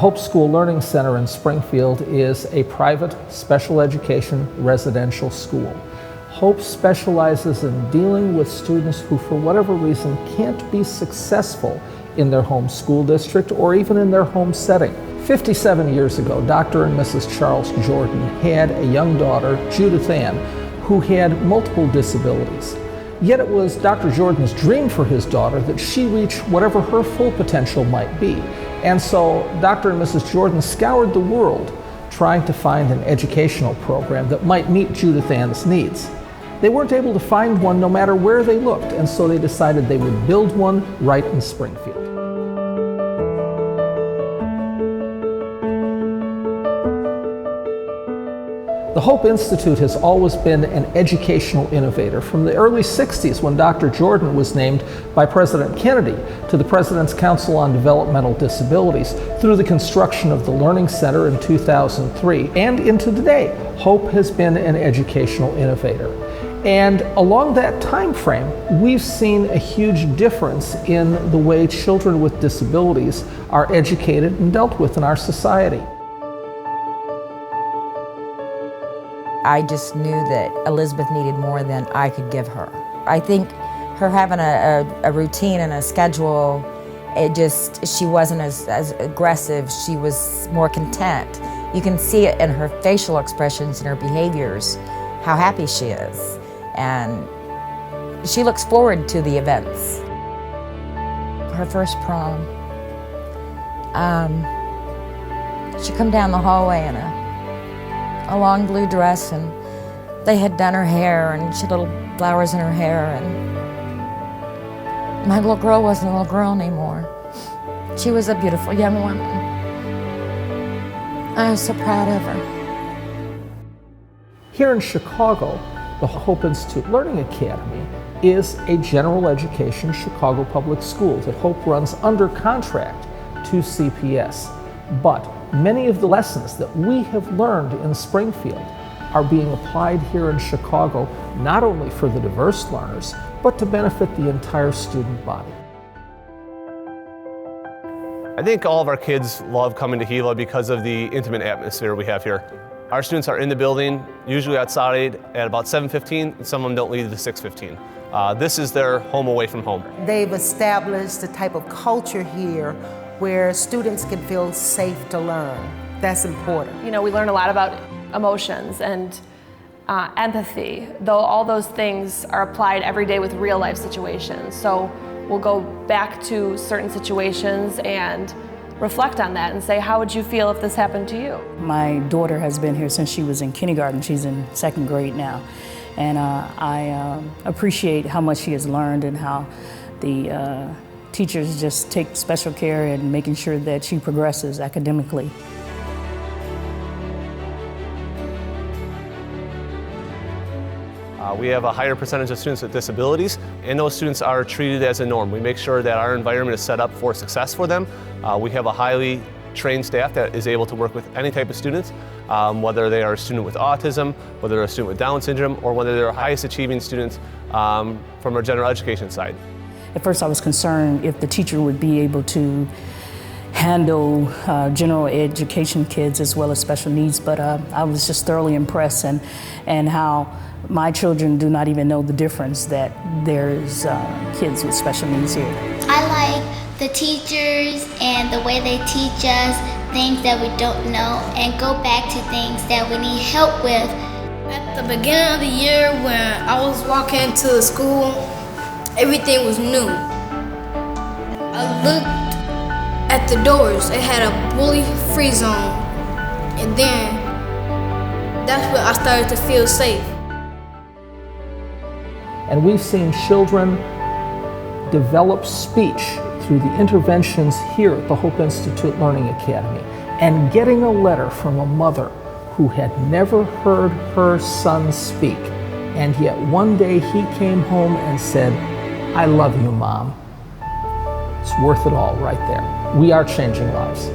Hope School Learning Center in Springfield is a private special education residential school. Hope specializes in dealing with students who, for whatever reason, can't be successful in their home school district or even in their home setting. 57 years ago, Dr. and Mrs. Charles Jordan had a young daughter, Judith Ann, who had multiple disabilities. Yet it was Dr. Jordan's dream for his daughter that she reach whatever her full potential might be. And so Dr. and Mrs. Jordan scoured the world trying to find an educational program that might meet Judith Ann's needs. They weren't able to find one no matter where they looked, and so they decided they would build one right in Springfield. The Hope Institute has always been an educational innovator. From the early 60s, when Dr. Jordan was named by President Kennedy to the President's Council on Developmental Disabilities, through the construction of the Learning Center in 2003, and into today, Hope has been an educational innovator. And along that time frame, we've seen a huge difference in the way children with disabilities are educated and dealt with in our society. I just knew that Elizabeth needed more than I could give her. I think her having a routine and a schedule, she wasn't as aggressive. She was more content. You can see it in her facial expressions and her behaviors, how happy she is. And she looks forward to the events. Her first prom, she come down the hallway in a long blue dress, and they had done her hair, and she had little flowers in her hair, and my little girl wasn't a little girl anymore. She was a beautiful young woman. I was so proud of her. Here in Chicago, the Hope Institute Learning Academy is a general education Chicago public school that Hope runs under contract to CPS. But many of the lessons that we have learned in Springfield are being applied here in Chicago, not only for the diverse learners, but to benefit the entire student body. I think all of our kids love coming to Gila because of the intimate atmosphere we have here. Our students are in the building, usually outside at about 7:15, and some of them don't leave at 6:15. This is their home away from home. They've established a type of culture here where students can feel safe to learn. That's important. You know, we learn a lot about emotions and empathy, though all those things are applied every day with real life situations. So we'll go back to certain situations and reflect on that and say, how would you feel if this happened to you? My daughter has been here since she was in kindergarten. She's in 2nd grade now. And I appreciate how much she has learned and how the teachers just take special care in making sure that she progresses academically. We have a higher percentage of students with disabilities, and those students are treated as a norm. We make sure that our environment is set up for success for them. We have a highly trained staff that is able to work with any type of students, whether they are a student with autism, whether they're a student with Down syndrome, or whether they're highest achieving students from our general education side. At first I was concerned if the teacher would be able to handle general education kids as well as special needs, but I was just thoroughly impressed and how my children do not even know the difference that there's kids with special needs here. I like the teachers and the way they teach us things that we don't know and go back to things that we need help with. At the beginning of the year when I was walking to the school, everything was new. I looked at the doors, it had a bully-free zone, and then that's when I started to feel safe. And we've seen children develop speech through the interventions here at the Hope Institute Learning Academy. And getting a letter from a mother who had never heard her son speak, and yet one day he came home and said, "I love you, Mom." It's worth it all right there. We are changing lives.